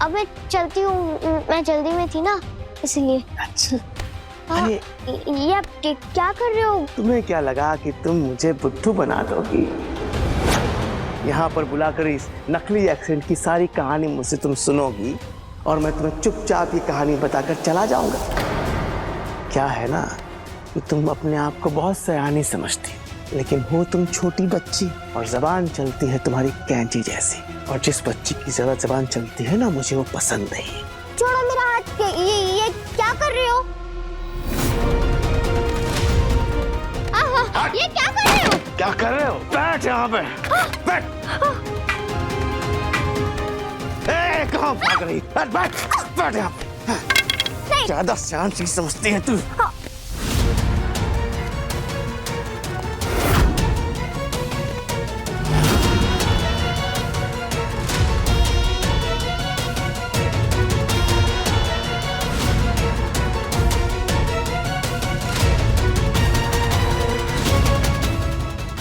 अब मैं चलती हूँ, मैं जल्दी में थी ना इसलिए। अच्छा। हाँ, ये आप क्या कर रहे हो? तुम्हें क्या लगा कि तुम मुझे बुद्धू बना दोगी? यहाँ पर बुलाकर इस नकली एक्सेंट की सारी कहानी मुझसे तुम सुनोगी और मैं तुम्हें चुपचाप ये कहानी बताकर चला जाऊंगा। क्या है ना कि तुम अपने आप को बहुत सयानी समझती, लेकिन हो तुम छोटी बच्ची और जबान चलती है तुम्हारी कैंची जैसी। और जिस बच्ची की ज्यादा जबान चलती है ना, मुझे वो पसंद नहीं। छोड़ो मेरा हाथ। ये क्या कर रहे हो? ये क्या कर रहे हो? क्या कर रहे हो? बैठ यहाँ पे। बैठ। ए, कहाँ भाग रही? बैठ बैठ बैठ यहाँ पे। ज्यादा शांति समझती है तू।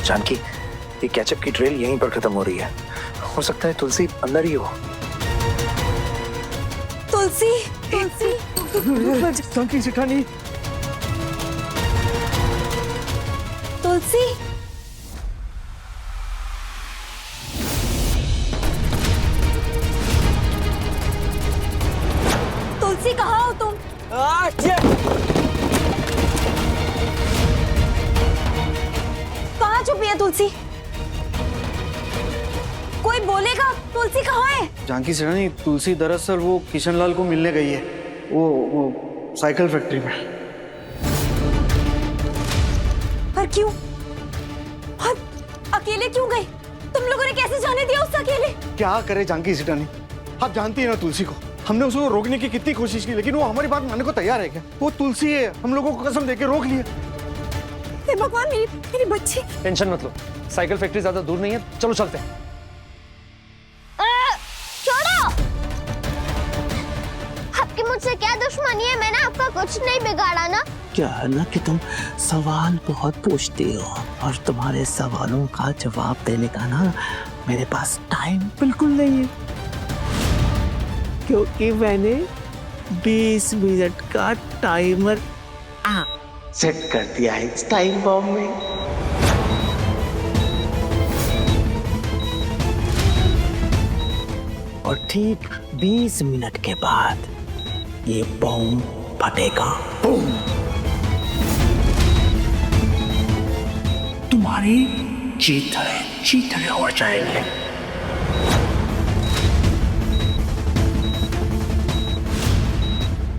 जानकी, ये कैचअप की ट्रेल यहीं पर खत्म हो रही है। हो सकता है तुलसी अंदर ही हो। तुलसी, तुलसी, जानकी जेठानी। तुलसी। तुलसी कहाँ हो तुम? कहाँ छुपी है तुलसी? कोई बोलेगा तुलसी कहाँ है? जानकी सेठानी, तुलसी दरअसल वो किशन लाल को मिलने गई है, वो साइकिल फैक्ट्री में। पर क्यों? और अकेले क्यों गई? तुम लोगों ने कैसे जाने दिया उसे अकेले? क्या करे जानकी सेठानी, आप जानती है ना तुलसी को। हमने उसको रोकने की कितनी कोशिश की, लेकिन वो हमारी बात मानने को तैयार है क्या? वो तुलसी है, हम लोगों को कसम देके रोक लिया। हे भगवान, मेरी बच्ची। टेंशन मत लो, साइकिल फैक्ट्री ज्यादा दूर नहीं है, चलो चलते हैं। छोड़ो। आपकी मुझसे क्या दुश्मनी है? मैंने आपका कुछ नहीं बिगाड़ा ना। क्या है ना कि तुम सवाल बहुत पूछती हो और तुम्हारे सवालों का जवाब देने का ना मेरे पास टाइम बिल्कुल नहीं है, क्योंकि मैंने 20 मिनट का टाइमर सेट कर दिया है इस टाइम बॉम्ब में। और ठीक 20 मिनट के बाद ये बॉम्ब फटेगा। बूम! तुम्हारी चीथड़े हो जाएंगे।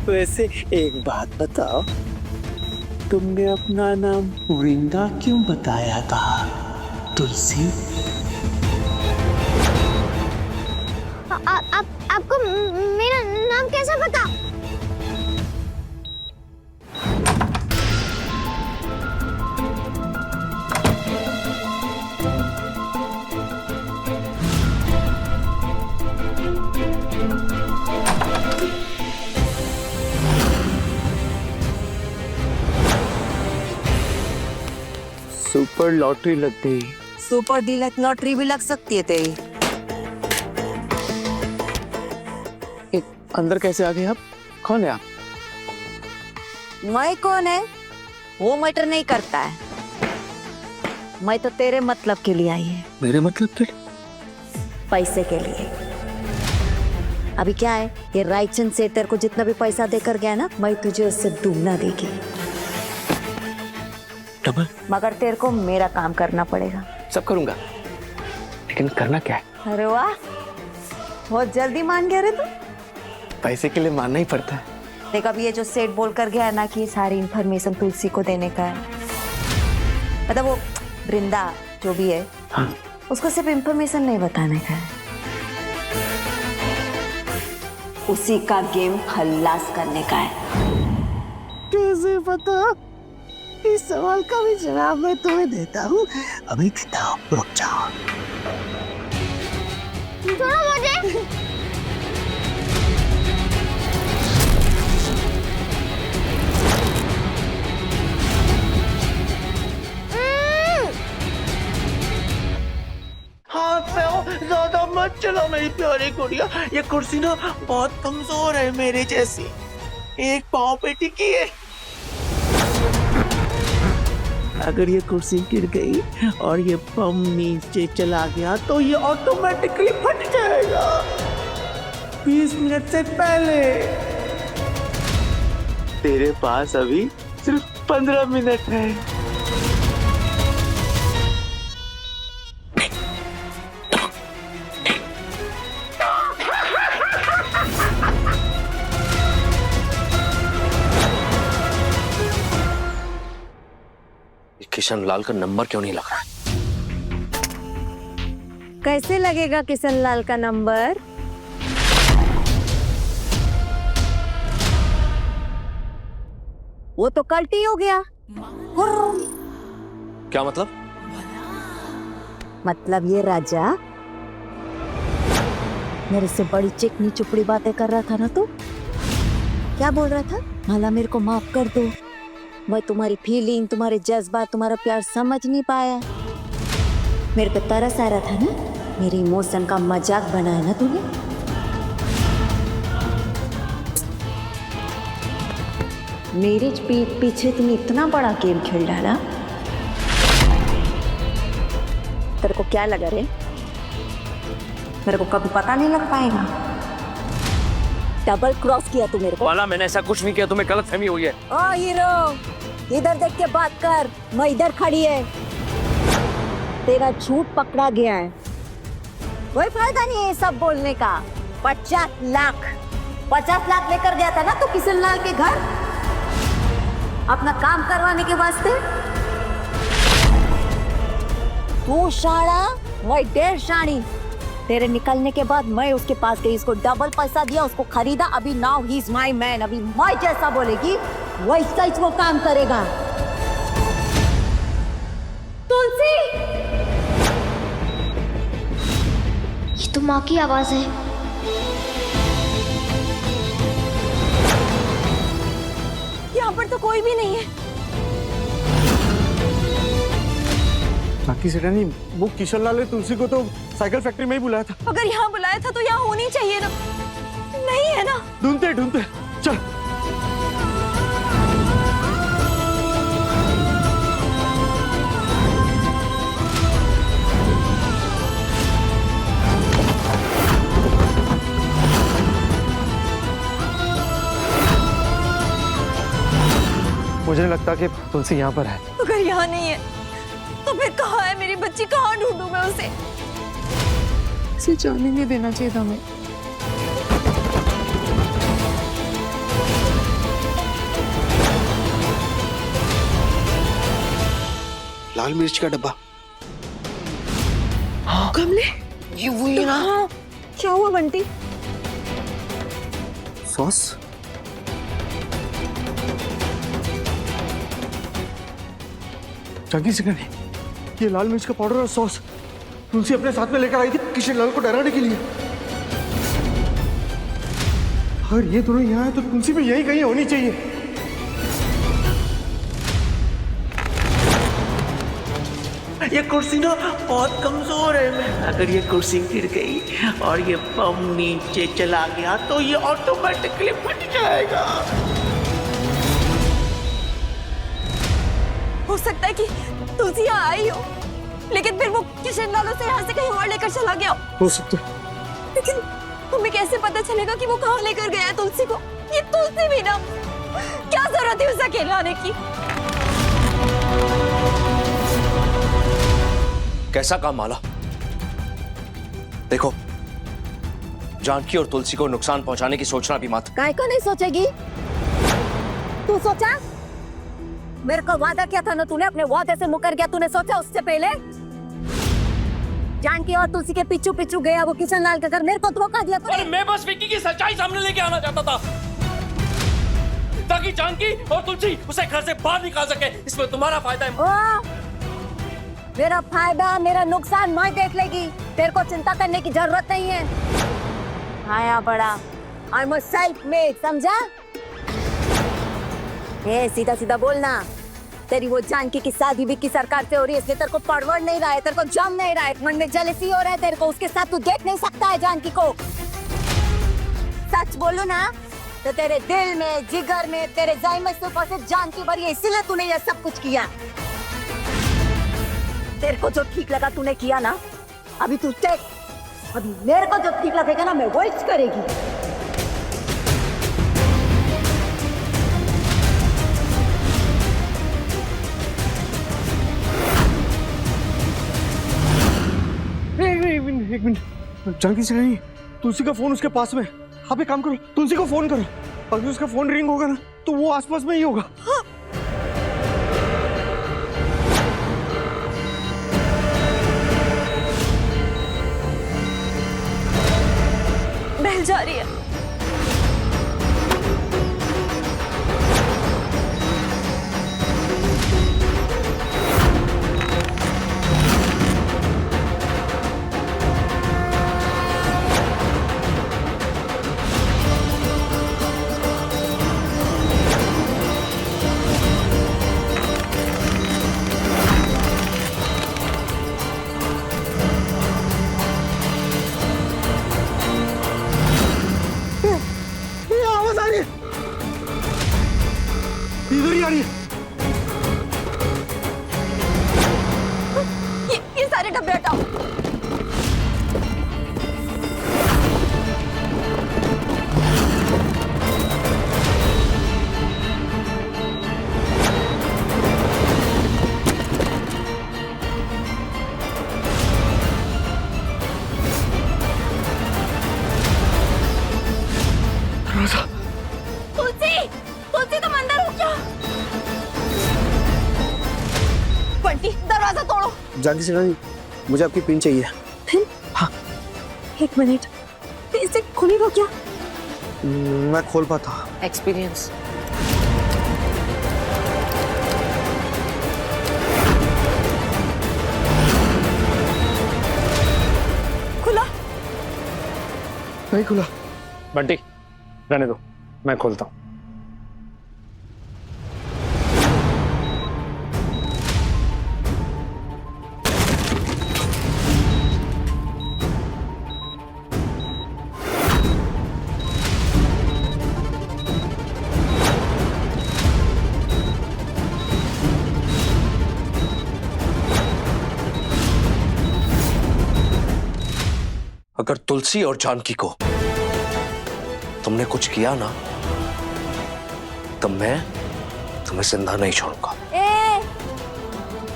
वैसे एक बात बताओ, तुमने अपना नाम वृंदा क्यों बताया था तुलसी? आपको मेरा नाम कैसे पता? सुपर लॉटरी लग गई। सुपर डीलक्स लॉटरी भी लग सकती है तेरी। अंदर कैसे आ गए आप? कौन है आप? मैं कौन है वो मैटर नहीं करता है, मैं तो तेरे मतलब के लिए आई है। मेरे मतलब फिर? पैसे के लिए। अभी क्या है, ये रायचंद से तेरे को जितना भी पैसा देकर गया ना, मैं तुझे उससे दुगना देगी। डबल? मगर तेरे को मेरा काम करना पड़ेगा। सब करूंगा, लेकिन करना क्या है? अरे वाह, बहुत जल्दी मान गया रे तू। पैसे के लिए मानना ही पड़ता है। देख, अब ये जो सेठ बोल कर गया ना कि ये सारी इंफॉर्मेशन तुलसी को देने का है, मतलब वो वृंदा जो भी है, हाँ। उसको सिर्फ इंफॉर्मेशन नहीं बताने का है, उसी का गेम खल्लास करने का है। कैसे पता? इस सवाल का भी जवाब मैं तुम्हें देता हूँ, अभी देता हूँ, रुक जाओ। छोड़ो मुझे। हाथ पे हो, ज्यादा मत चलो मेरी प्यारी गुड़िया, ये कुर्सी ना बहुत कमजोर है मेरे जैसी, एक पाँव पे टिकी है। अगर ये कुर्सी गिर गई और ये बम नीचे चला गया तो ये ऑटोमेटिकली फट जाएगा 20 मिनट से पहले। तेरे पास अभी सिर्फ 15 मिनट है। किशन लाल का नंबर क्यों नहीं लग रहा? कैसे लगेगा किशन लाल का नंबर? वो तो कल्टी हो गया। क्या मतलब? मतलब ये राजा मेरे से बड़ी चिकनी चुपड़ी बातें कर रहा था ना, तो क्या बोल रहा था? माला मेरे को माफ कर दो, मैं तुम्हारी फीलिंग, तुम्हारे जज्बात, तुम्हारा प्यार समझ नहीं पाया। मेरे पे तरस आ रहा था ना, मेरे इमोशन का मजाक बनाया ना तूने। मेरे पीठ पीछे तुमने इतना बड़ा गेम खेल डाला। तेरे को क्या लगा रे? मेरे को कभी पता नहीं लग पाएगा। डबल क्रॉस किया तू मेरे को। माला मैंने ऐसा कुछ नहीं किया, तुम्हें गलतफहमी हुई है। ओ हीरो, इधर देख के बात कर, मैं इधर खड़ी है। तेरा झूठ पकड़ा गया है, कोई फायदा नहीं है सब बोलने का। 50 लाख लेकर गया था ना तो किशन लाल के घर अपना काम करवाने के वास्ते। तू शाड़ा, मैं 1.5 शाड़ी। तेरे निकलने के बाद मैं उसके पास गई, इसको डबल पैसा दिया, उसको खरीदा। अभी now he is my man. अभी मैं जैसा बोलेगी वैसा ही वो काम करेगा। तुलसी, ये तो माँ की आवाज है। यहाँ पर तो कोई भी नहीं है। बाकी सेठा नहीं, वो किशन लाल ने तुलसी को तो साइकिल फैक्ट्री में ही बुलाया था। अगर यहाँ बुलाया था तो यहाँ होनी चाहिए ना, नहीं है ना? ढूंढते चल। मुझे नहीं लगता कि तुलसी यहाँ पर है। अगर यहाँ नहीं है तो फिर कहाँ है मेरी बच्ची? कहाँ ढूंढूं मैं उसे? इसे जाने नहीं देना चाहिए था हमें। लाल मिर्च का डब्बा। कमले, ये वही है ना? हाँ, क्या हुआ बंटी? सॉस। जल्दी से करने, ये लाल मिर्च का पाउडर और सॉस तुलसी अपने साथ में लेकर आई थी किशन लाल को डराने के लिए। अगर ये दोनों यहाँ है तो तुलसी भी यही कहीं होनी चाहिए। ये कुर्सी ना बहुत कमजोर है। अगर ये कुर्सी गिर गई और ये बम नीचे चला गया तो ये ऑटोमेटिकली फट जाएगा। हो सकता है कि तुलसी यहाँ आई हो, लेकिन फिर वो किशन लाल उसे यहाँ से कहीं और लेकर चला गया हो सकता है। लेकिन हमें कैसे पता चलेगा कि वो कहाँ लेकर गया है तुलसी को? ये तुलसी भी ना, क्या जरूरत है उसे अकेले आने की? कैसा काम माला? देखो, जानकी और तुलसी को नुकसान पहुंचाने की सोचना भी मत। काय को नहीं सोचेगी? तू सोचा? मेरे को वादा किया था ना तूने, अपने वादे से मुकर गया। तूने सोचा उससे पहले? जानकी और तुलसी के पीछू पीछू गया वो किशन लाल के घर, मेरे को धोखा दिया तूने। और मैं बस विक्की की सच्चाई सामने लेके आना चाहता था ताकि जानकी और तुलसी उसे घर से बाहर निकाल सके। इसमें तुम्हारा फायदा है। ओ, मेरा फायदा मेरा नुकसान मैं देख लेगी, तेरे को चिंता करने की जरूरत नहीं है। आया बड़ा, आई एम सेल्फ मेड, समझा? ए सीधा सीधा बोलना, तेरी वो जानकी की शादी भी की सरकार से हो रही है, इसलिए तेरे को परवड़ नहीं रहा है, तेरे को जम नहीं रहा है, मन में जेलसी हो रहा है तेरे को, उसके साथ तू देख नहीं सकता है जानकी को। सच बोलू ना तो तेरे दिल में, जिगर में, तेरे जाय में सिर्फ और सिर्फ जानकी भरी है, इसीलिए तूने ये सब कुछ किया। तेरे को जो ठीक लगा तूने किया ना, अभी तू देख, अभी मेरे को जो ठीक लगेगा ना मैं वही करेगी। एक मिनट, जानकी से नहीं, तुलसी का फोन उसके पास में। आप एक काम करो, तुलसी को फोन करो। अगर उसका फोन रिंग होगा ना तो वो आसपास में ही होगा। हाँ। बहल जा रही है। आवाज आ रही है, इधर ही आ रही है। ये सारे डब्बे हटाओ। तुलसी, तुलसी तुम अंदर हो क्या? बंटी दरवाजा तोड़ो। जानकी से नहीं, मुझे आपकी पिन चाहिए। पिन? हाँ। एक मिनट, इसे खुलेगा क्या? मैं खोल पाता। एक्सपीरियंस। खुला? नहीं खुला। बंटी रहने दो, मैं खोलता हूँ। अगर तुलसी और जानकी को तुमने कुछ किया ना तो मैं तुम्हें जिंदा नहीं छोड़ूंगा। ए,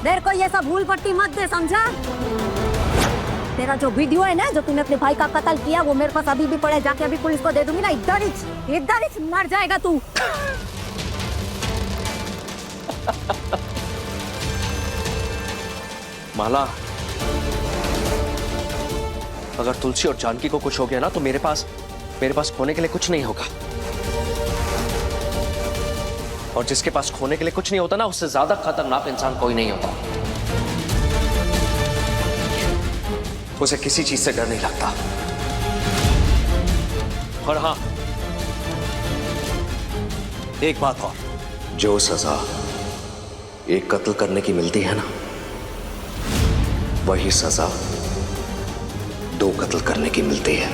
मेरे को ये सब भूल पट्टी मत दे, समझा? तेरा जो वीडियो है ना, जो तूने अपने भाई का कत्ल किया, वो मेरे पास अभी भी पड़ा है, जाके अभी पुलिस को दे दूंगी ना, इधर ही मर जाएगा तू। माला, अगर तुलसी और जानकी को कुछ हो गया ना तो मेरे पास खोने के लिए कुछ नहीं होगा। और जिसके पास खोने के लिए कुछ नहीं होता ना, उससे ज्यादा खतरनाक इंसान कोई नहीं होता। उसे किसी चीज से डर नहीं लगता। और हाँ, एक बात और, जो सजा एक कत्ल करने की मिलती है ना, वही सजा 2 कत्ल करने की मिलती है।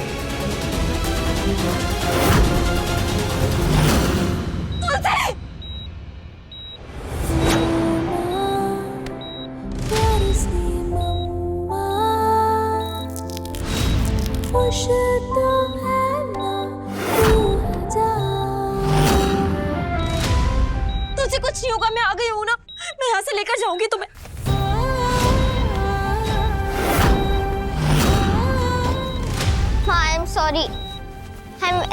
तुझे कुछ नहीं होगा, मैं आ गई हूँ ना, मैं यहाँ से लेकर जाऊंगी तुम्हें। हाँ, आई एम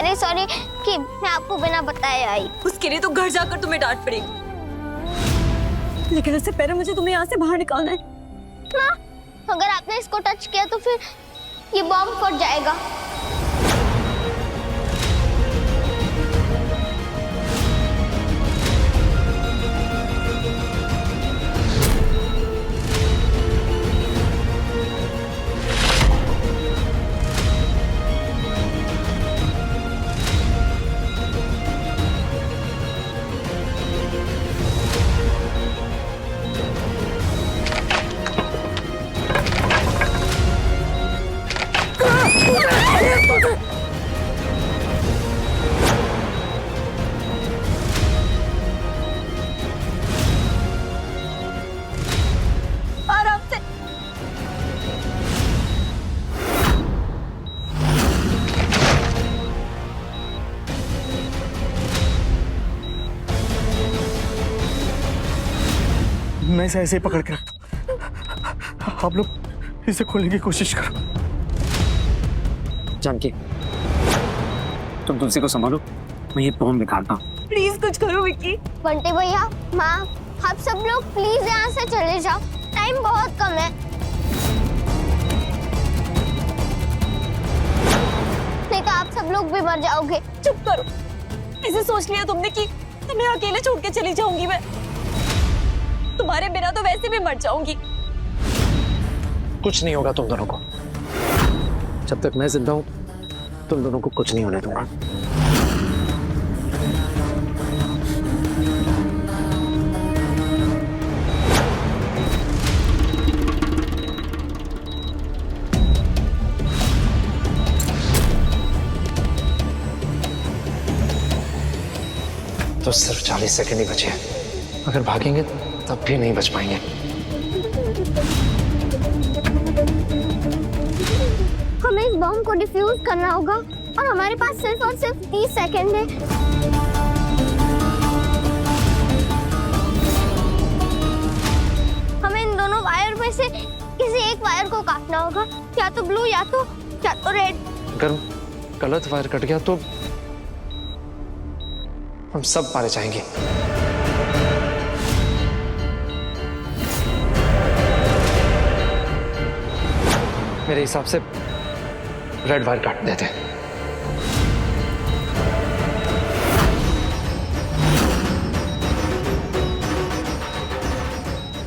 वेरी सॉरी कि मैं आपको बिना बताए आई। उसके लिए तो घर जाकर तुम्हें डांट पड़ेगी, लेकिन उससे पहले मुझे तुम्हें यहाँ से बाहर निकालना है। ना, अगर आपने इसको टच किया तो फिर ये बॉम्ब फट जाएगा। मैं इसे ऐसे ही पकड़ के रखता हूँ। आप लोग इसे खोलने की कोशिश करो। जानकी, तुम तुलसी को संभालो, मैं ये बॉम्ब निकालता हूँ। प्लीज कुछ करो विक्की। बंटी भैया, माँ, आप सब लोग प्लीज यहाँ से चले जाओ, टाइम बहुत कम है। नहीं तो आप सब लोग भी मर जाओगे। चुप करो। ऐसे सोच लिया तुमने कि तुम्हें अकेले छोड़ के चली जाऊंगी मैं? तुम्हारे बिना तो वैसे भी मर जाऊंगी। कुछ नहीं होगा तुम दोनों को। जब तक मैं जिंदा हूं तुम दोनों को कुछ नहीं होने दूंगा। तो सिर्फ 40 सेकंड ही बचे हैं। अगर भागेंगे तब भी नहीं बच पाएंगे। हमें इस बॉम्ब को डिफ्यूज करना होगा और हमारे पास सिर्फ और सिर्फ 30 सेकंड है। हमें इन दोनों वायर में से किसी एक वायर को काटना होगा, या तो ब्लू या तो रेड। अगर गलत वायर कट गया तो हम सब मारे जाएंगे। मेरे हिसाब से रेड वायर काट देते हैं।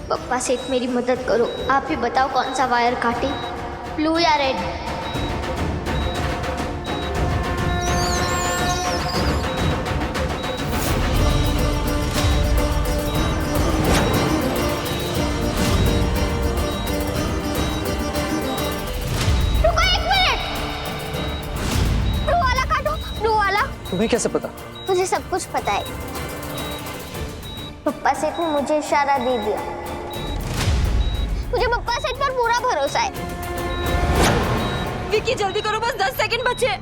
पप्पा सेठ, मेरी मदद करो। आप ही बताओ कौन सा वायर काटे, ब्लू या रेड? तुम्हें कैसे पता? मुझे सब कुछ पता है। पप्पा सेठ ने मुझे इशारा दे दिया। मुझे पप्पा सेठ पर पूरा भरोसा है। विक्की जल्दी करो, बस 10 सेकंड बचे।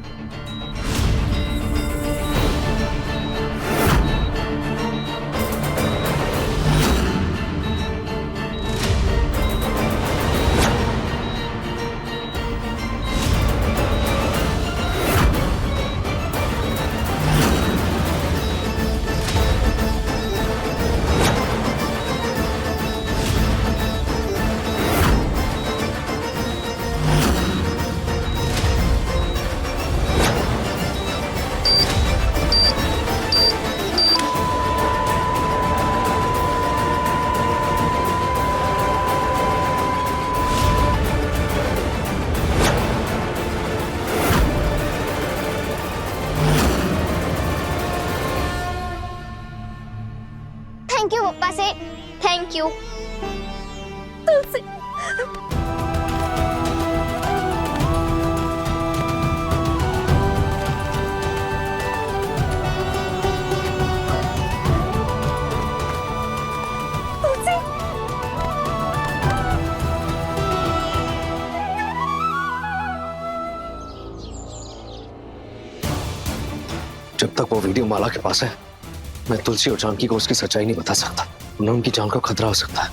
थैंक यू पप्पा सेठ, थैंक यू। तुलसी, जब तक वो वीडियो माला के पास है, मैं तुलसी और जानकी को उसकी सच्चाई नहीं बता सकता, उन्हें उनकी जान को खतरा हो सकता है।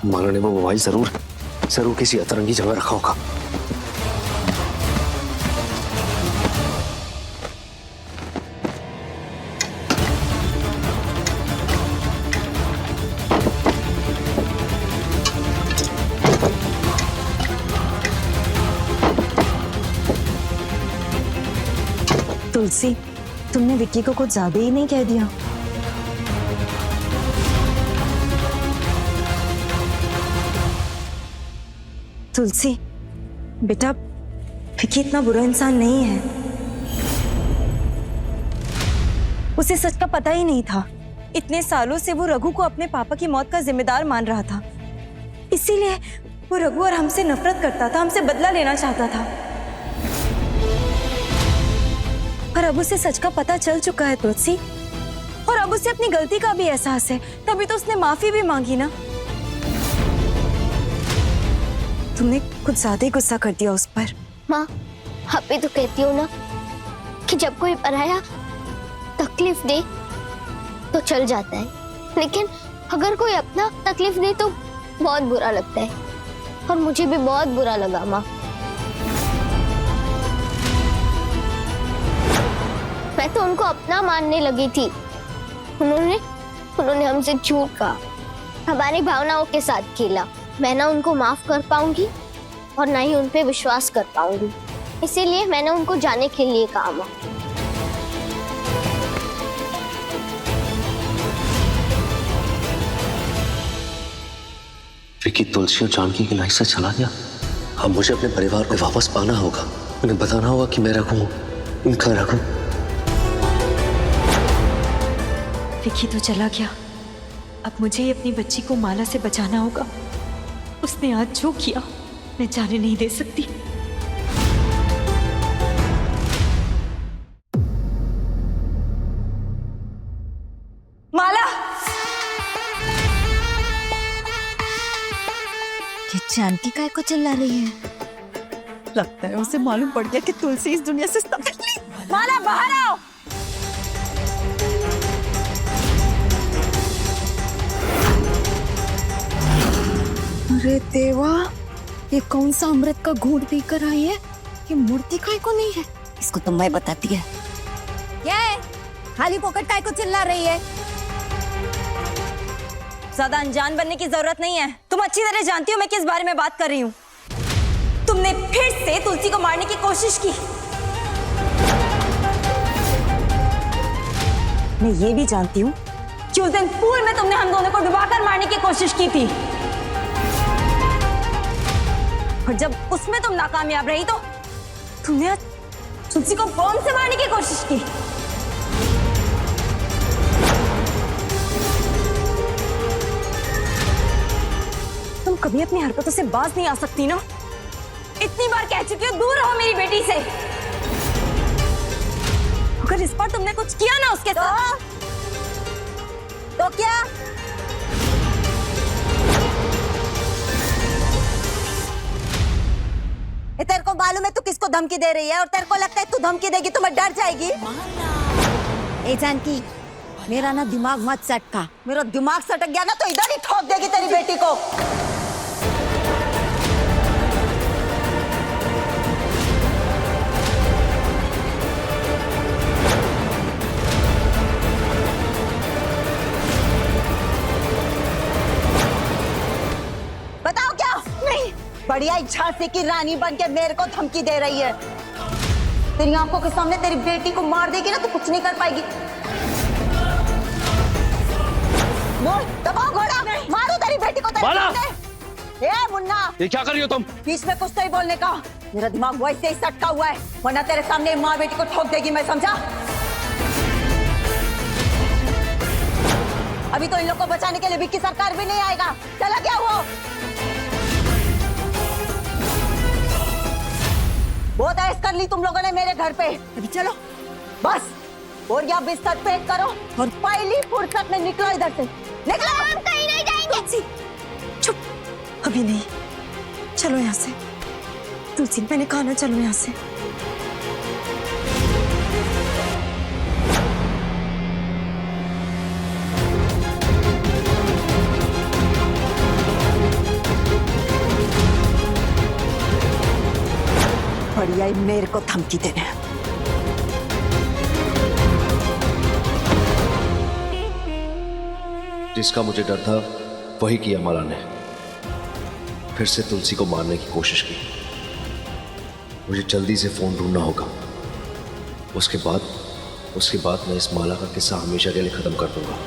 माला ने वो मोबाइल जरूर किसी अतरंगी जगह रखा होगा। तुलसी, तुमने विक्की को कुछ ज्यादा ही नहीं कह दिया? तुलसी बेटा, विक्की इतना बुरा इंसान नहीं है। उसे सच का पता ही नहीं था। इतने सालों से वो रघु को अपने पापा की मौत का जिम्मेदार मान रहा था, इसीलिए वो रघु और हमसे नफरत करता था, हमसे बदला लेना चाहता था। पर अब उसे सच का पता चल चुका है तुलसी, और अब उसे अपनी गलती का भी एहसास है, तभी तो उसने माफी भी मांगी ना। तुमने कुछ ज्यादा ही गुस्सा कर दिया उस पर। माँ, आप भी तो कहती हो ना कि जब कोई पराया तकलीफ दे तो चल जाता है, लेकिन अगर कोई अपना तकलीफ दे तो बहुत बुरा लगता है, और मुझे भी बहुत बुरा लगा माँ। मैं तो उनको अपना मानने लगी थी। उन्होंने हमसे झूठ कहा, हमारी भावनाओं के साथ खेला। मैं ना उनको माफ कर पाऊंगी और ना ही उन पे विश्वास कर पाऊंगी, इसीलिए मैंने उनको जाने के लिए कहा माँ। विकी तुलसी और जानकी की लाइफ से चला गया। अब मुझे अपने परिवार को वापस पाना होगा। उन्हें बताना होगा कि मैं रखूं, इनका रखूं। विकी तो चला गया, अब मुझे ही अपनी बच्ची को माला से बचाना होगा। उसने आज जो किया मैं जाने नहीं दे सकती। माला, ये जानकी काय को चिल्ला रही है? लगता है उसे मालूम पड़ गया कि तुलसी इस दुनिया से माला बाहर आओ। अरे देवा, ये कौन सा अमृत का घूंट पीकर आई है? ये मूर्ति काय को नहीं है? इसको तो मैं बताती है। क्या है? खाली पोकट काय को चिल्ला रही है? ज्यादा अनजान बनने की जरूरत नहीं है। तुम अच्छी तरह जानती हो मैं किस बारे में बात कर रही हूँ। तुमने फिर से तुलसी को मारने की कोशिश की। मैं ये भी जानती हूँ कि उस दिन पूल में तुमने हम दोनों को डुबाकर मारने की कोशिश की थी, और जब उसमें तुम नाकामयाब रही तो तुमने आज तुलसी को बॉम्ब से मारने की कोशिश की। तुम कभी अपनी हरकतों से बाज नहीं आ सकती ना। इतनी बार कह चुकी हो दूर रहो मेरी बेटी से। अगर इस बार तुमने कुछ किया ना उसके साथ तो क्या? ये तेरे को मालूम है तू किसको धमकी दे रही है, और तेरे को लगता है तू धमकी देगी तो मैं डर जाएगी? ए जानकी, मेरा ना दिमाग मत सटका। मेरा दिमाग सटक गया ना तो इधर ही ठोक देगी तेरी बेटी को। बताओ क्या? नहीं, बढ़िया झांसी की रानी बनके मेरे को धमकी दे रही है। तेरी आंखों के सामने तेरी बेटी को मार देगी ना तो कुछ नहीं कर पाएगी। बोल, दबाओ घोड़ा, मारो तेरी बेटी को। ए मुन्ना, ये क्या कर रही हो तुम? बीच में कुछ नहीं बोलने का। मेरा दिमाग वैसे ही सटका हुआ है, वरना तेरे सामने माँ बेटी को ठोक देगी मैं, समझा? अभी तो इन लोग को बचाने के लिए विक्की सरकार भी नहीं आएगा। चला क्या वो? बहुत ऐश कर ली तुम लोगों ने मेरे घर पे। अभी चलो बस, और या बिस्तर पैक करो और पहली फुर्सत में निकलो इधर से। निकलो। हम कहीं नहीं जाएंगे। चुप, अभी नहीं। चलो यहाँ से। तुलसी, मैंने कहा ना, चलो यहाँ से। बढ़िया ही मेरे को धमकी देने। जिसका मुझे डर था वही किया माला ने। फिर से तुलसी को मारने की कोशिश की। मुझे जल्दी से फोन ढूंढना होगा। उसके बाद मैं इस माला का किस्सा हमेशा के लिए खत्म कर दूंगा।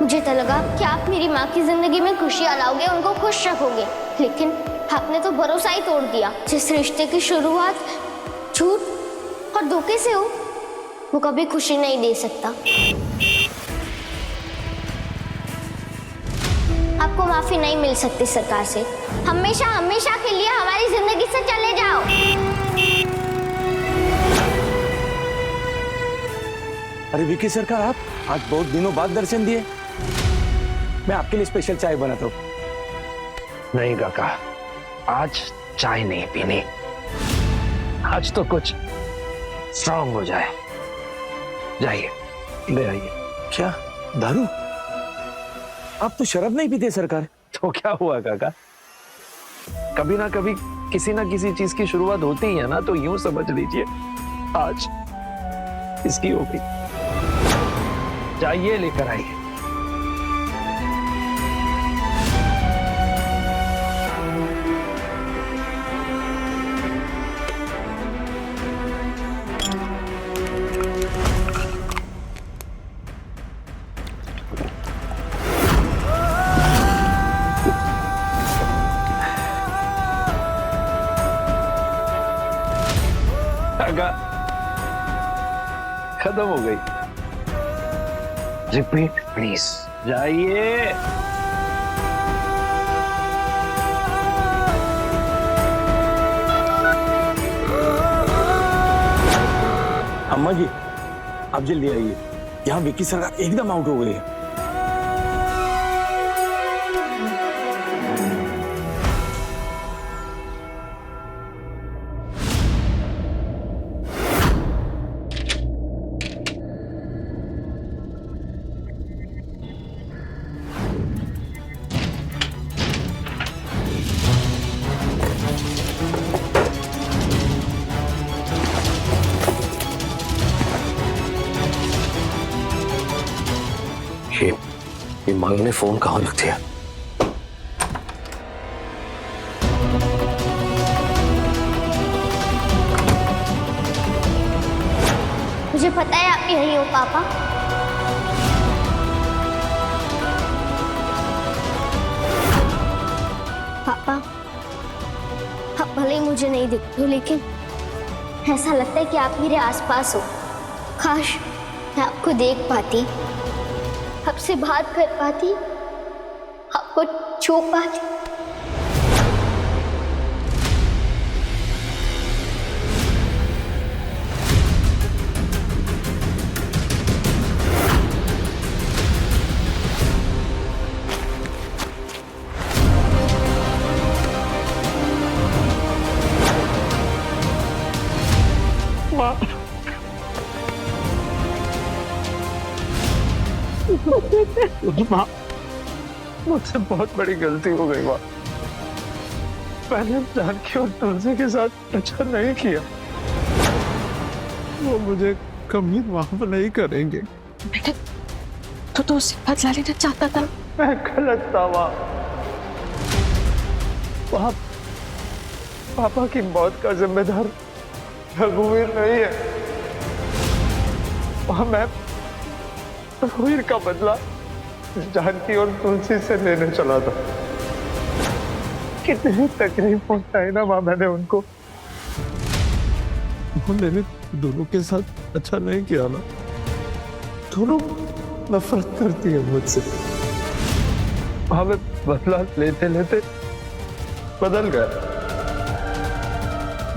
मुझे तो लगा कि आप मेरी माँ की जिंदगी में खुशियाँ लाओगे, उनको खुश रखोगे, लेकिन आपने तो भरोसा ही तोड़ दिया। जिस रिश्ते की शुरुआत झूठ और धोखे से हो, वो कभी खुशी नहीं दे सकता। आपको माफी नहीं मिल सकती सरकार से। हमेशा हमेशा के लिए हमारी जिंदगी से चले जाओ। अरे विकी सरकार, आप आज बहुत दिनों बाद दर्शन दिए। मैं आपके लिए स्पेशल चाय बनाता हूँ। नहीं काका, आज चाय नहीं पीनी, आज तो कुछ स्ट्रांग हो जाए। जाइए ले आइए। क्या दारू? आप तो शराब नहीं पीते सरकार। तो क्या हुआ काका, कभी ना कभी किसी ना किसी चीज की शुरुआत होती ही है ना, तो यूं समझ लीजिए आज इसकी हो गई। जाइए लेकर आइए। खत्म हो गई। Repeat please. जाइए। अम्मा जी आप जल्दी आइए, यहाँ विक्की सरकार एकदम आउट हो गई है। ये मांग ने फोन कहाँ रख दिया? मुझे पता है आप यही हो पापा। पापा आप भले ही मुझे नहीं दिखते हो, लेकिन ऐसा लगता है कि आप मेरे आसपास हो। काश मैं आपको देख पाती, आपसे बात कर पाती, आपको छू पाती। माँ, मुझसे बहुत बड़ी गलती हो गई माँ। मैंने जानकी और तुलसी के साथ अच्छा नहीं किया। वो मुझे कभी माफ नहीं करेंगे। बेटा तो उससे बदला लेना चाहता था। मैं गलत था माँ। पापा की मौत का जिम्मेदार रघुवीर नहीं है। मैं रघुवीर का बदला जानकी और तुलसी से लेने चला था। कितनी तकलीफ पहुंचाई ना माँ मैंने उनको। मैंने दोनों के साथ अच्छा नहीं किया ना। दोनों नफरत करती है मुझसे। हमें बदला लेते लेते बदल गया।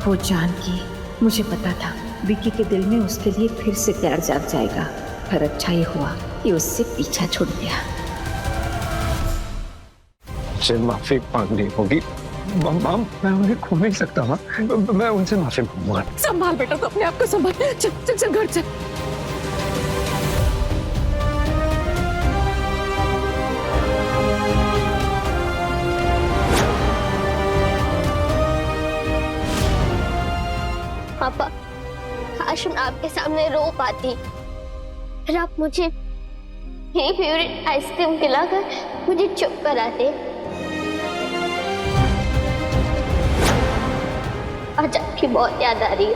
वो जानकी, मुझे पता था विक्की के दिल में उसके लिए फिर से प्यार जाग जाएगा, पर अच्छा ही हुआ कि उससे पीछा छूट गया। मुझे माफी मांगनी होगी। मैं उन्हें खो नहीं सकता माँ। मैं उनसे माफी मांगूंगा। संभाल बेटा, तो अपने आप को संभाल। चल चल चल घर चल। पापा काश मैं आपके सामने रो पाती, फिर आप मुझे मेरी फेवरेट आइसक्रीम खिलाकर मुझे चुप कराते। आज आपकी बहुत याद आ रही है।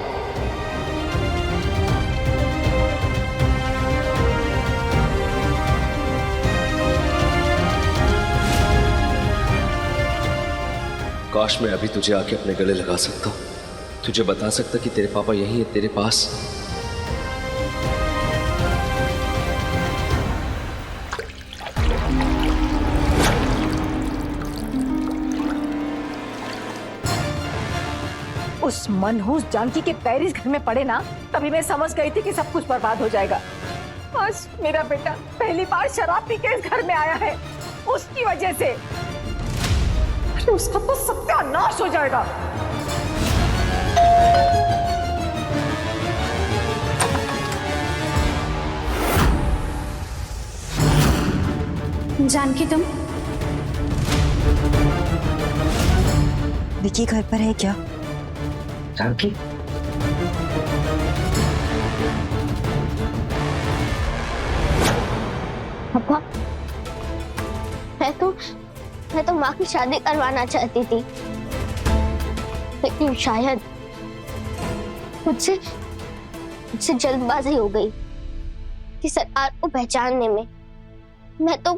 काश मैं अभी तुझे आके अपने गले लगा सकता, तुझे बता सकता कि तेरे पापा यहीं है तेरे पास। उस मनहूस जानकी के पैर इस घर में पड़े ना, तभी मैं समझ गई थी कि सब कुछ बर्बाद हो जाएगा। आज मेरा बेटा पहली बार शराब पी के इस घर में आया है, उसकी वजह से। कि उसका तो सत्यानाश हो जाएगा। जानकी तुम विकी घर पर है क्या? जानकी पापा, मैं तो माँ की शादी करवाना चाहती थी, लेकिन शायद मुझसे जल्दबाजी हो गई कि सरकार को पहचानने में। मैं तो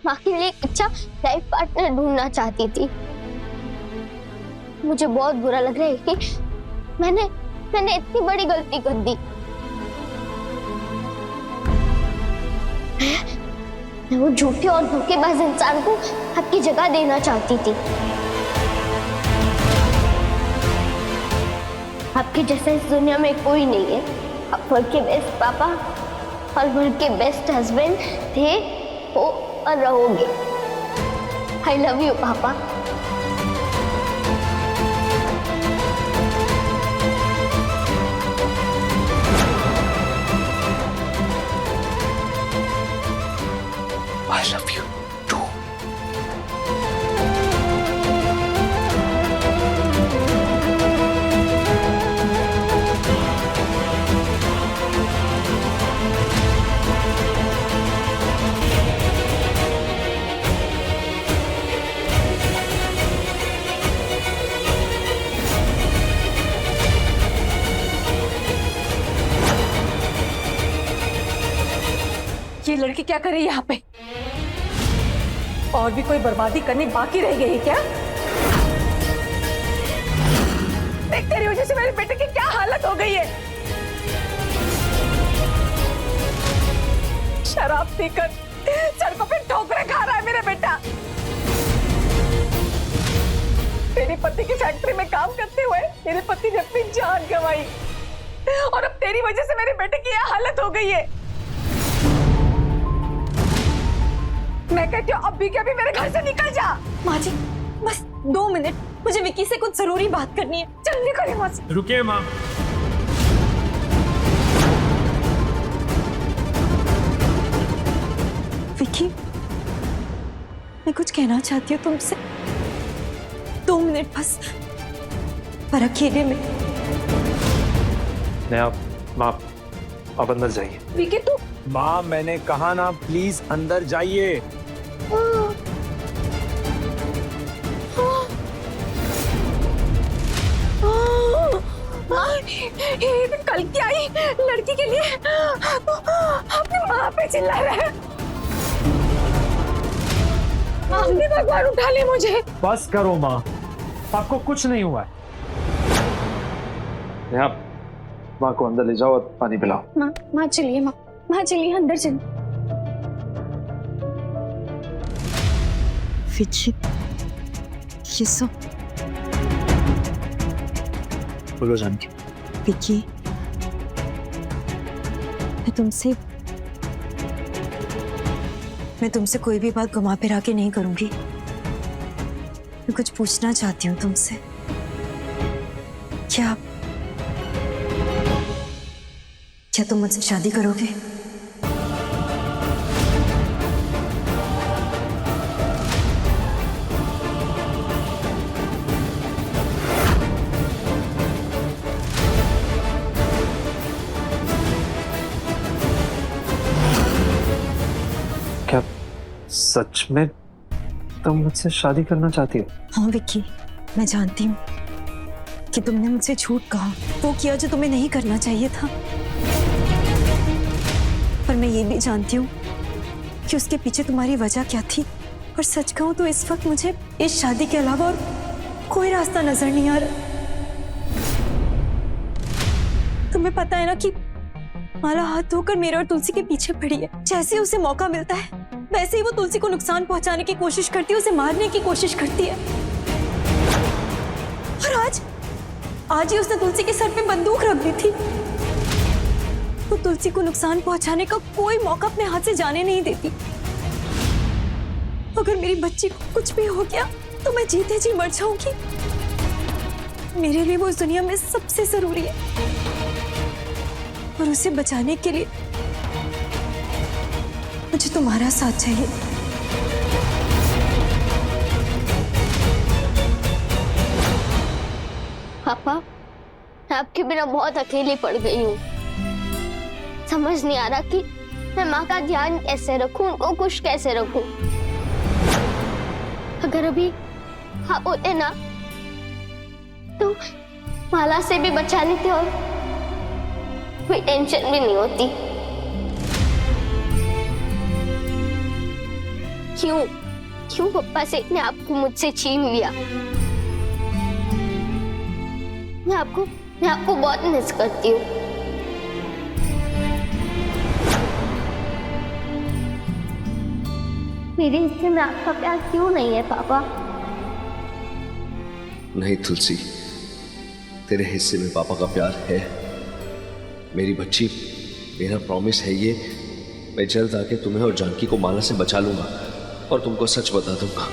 माँ के लिए एक अच्छा लाइफ पार्टनर ढूंढना चाहती थी। मुझे बहुत बुरा लग रहा है कि मैंने इतनी बड़ी गलती कर दी। मैं वो झूठे और धोखेबाज इंसान को आपकी जगह देना चाहती थी। आपके जैसा इस दुनिया में कोई नहीं है। आप वर्ल्ड के बेस्ट पापा और वर्ल्ड के बेस्ट हस्बैंड थे, हो और रहोगे। आई लव यू पापा। I love you too. ये लड़की क्या कर रही है यहाँ पे? और भी कोई बर्बादी करनी बाकी रह गई है क्या? देख, तेरी वजह से मेरे बेटे की क्या हालत हो गई है। शराब पीकर सड़कों पे ठोकरें खा रहा है मेरा बेटा। तेरे पति की फैक्ट्री में काम करते हुए मेरे पति ने अपनी जान गंवाई, और अब तेरी वजह से मेरे बेटे की यह हालत हो गई है। मैं कहती हूँ अभी के अभी मेरे घर से निकल जा। माँ जी, बस 2 मिनट, मुझे विकी से कुछ जरूरी बात करनी है। जल्दी करिए माँ जी। रुकिए माँ। विकी, मैं कुछ कहना चाहती हूँ तुमसे। 2 मिनट बस, पर अकेले में। नहीं आप अंदर जाइए। विकी तू माँ, मैंने कहा ना, प्लीज अंदर जाइए। ये कल की आई लड़की के लिए तो अपनी माँ पे चिल्ला रहा है। आपने भगवान उठा ले मुझे। बस करो माँ, आपको कुछ नहीं हुआ है। आप माँ को अंदर ले जाओ और पानी पिलाओ। माँ चलिए, माँ चलिए, अंदर चलिए। विकी, ये सब बोलो जानकी। विकी, मैं तुमसे कोई भी बात घुमा फिरा के नहीं करूंगी। मैं कुछ पूछना चाहती हूँ तुमसे। क्या तुम मुझसे शादी करोगे? क्या सच में तुम मुझसे शादी करना चाहती हो? हाँ विक्की, मैं जानती हूँ कि तुमने मुझसे झूठ कहा, वो किया जो तुम्हें नहीं करना चाहिए था। पर मैं ये भी जानती हूँ कि उसके पीछे तुम्हारी वजह क्या थी। और सच कहूँ तो इस वक्त मुझे इस शादी के अलावा और कोई रास्ता नजर नहीं आ रहा। तुम्हें पता है ना कि माला हाथ धोकर मेरे और तुलसी के पीछे पड़ी है। जैसे ही उसे मौका मिलता है वैसे ही वो तुलसी को नुकसान पहुंचाने की कोशिश करती है, उसे मारने की कोशिश करती है। और आज ही उसने तुलसी के सर पे बंदूक रख दी थी। वो तुलसी को नुकसान पहुंचाने का कोई मौका अपने हाथ से जाने नहीं देती। अगर मेरी बच्ची को कुछ भी हो गया तो मैं जीते जी मर जाऊंगी। मेरे लिए वो इस दुनिया में सबसे जरूरी है और उसे बचाने के लिए मुझे तुम्हारा साथ चाहिए। पापा, मैं आपके बिना बहुत अकेली पड़ गई हूँ। समझ नहीं आ रहा कि मैं माँ का ध्यान कैसे रखूं, उनको खुश कैसे रखूं। अगर अभी आप होते ना तो माला से भी बचा लेते और कोई टेंशन भी नहीं होती। क्यों पप्पा से ने आपको मुझसे छीन लिया? मैं आपको बहुत मिस करती हूँ। मेरे हिस्से में आपका प्यार क्यों नहीं है पापा? नहीं तुलसी, तेरे हिस्से में पापा का प्यार है। मेरी बच्ची, मेरा प्रॉमिस है ये, मैं जल्द आके तुम्हें और जानकी को माला से बचा लूंगा और तुमको सच बता दूंगा।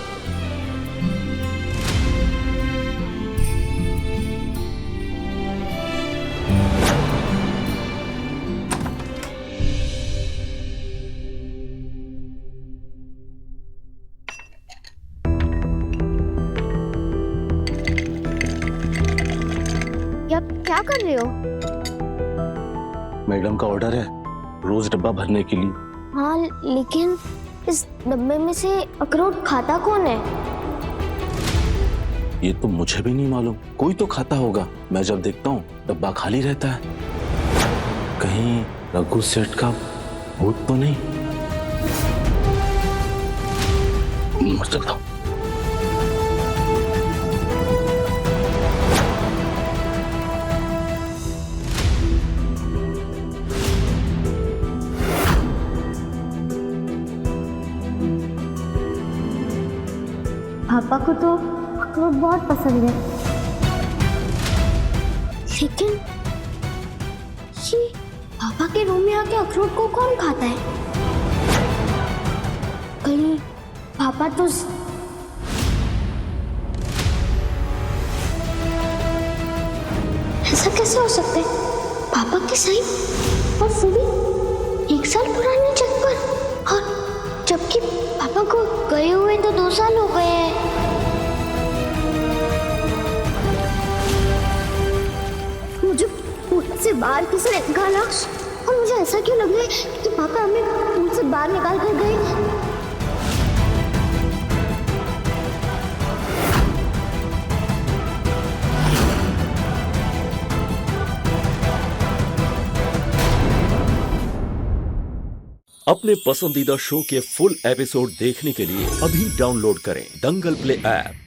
क्या कर रहे हो? मैडम का ऑर्डर है रोज डब्बा भरने के लिए। हाँ, लेकिन इस डब्बे में से अखरोट खाता कौन है? ये तो मुझे भी नहीं मालूम, कोई तो खाता होगा। मैं जब देखता हूँ डब्बा खाली रहता है। कहीं रघु सेठ का भूत तो नहीं? मैं चलता हूँ। पापा को तो अखरोट बहुत पसंद है, लेकिन ये पापा के रूम में आके अखरोट को कौन खाता है? कहीं पापा तो ऐसा कैसे हो सकता है? पापा के साइन और वो भी 1 साल पुराने चेक पर, और जबकि पापा को गए हुए तो 2 साल हो गए हैं। मुझे बाहर किसी ने निकाला और मुझे ऐसा क्यों लग रहा है कि पापा हमें पूल से बाहर निकाल कर गए। अपने पसंदीदा शो के फुल एपिसोड देखने के लिए अभी डाउनलोड करें दंगल प्ले ऐप।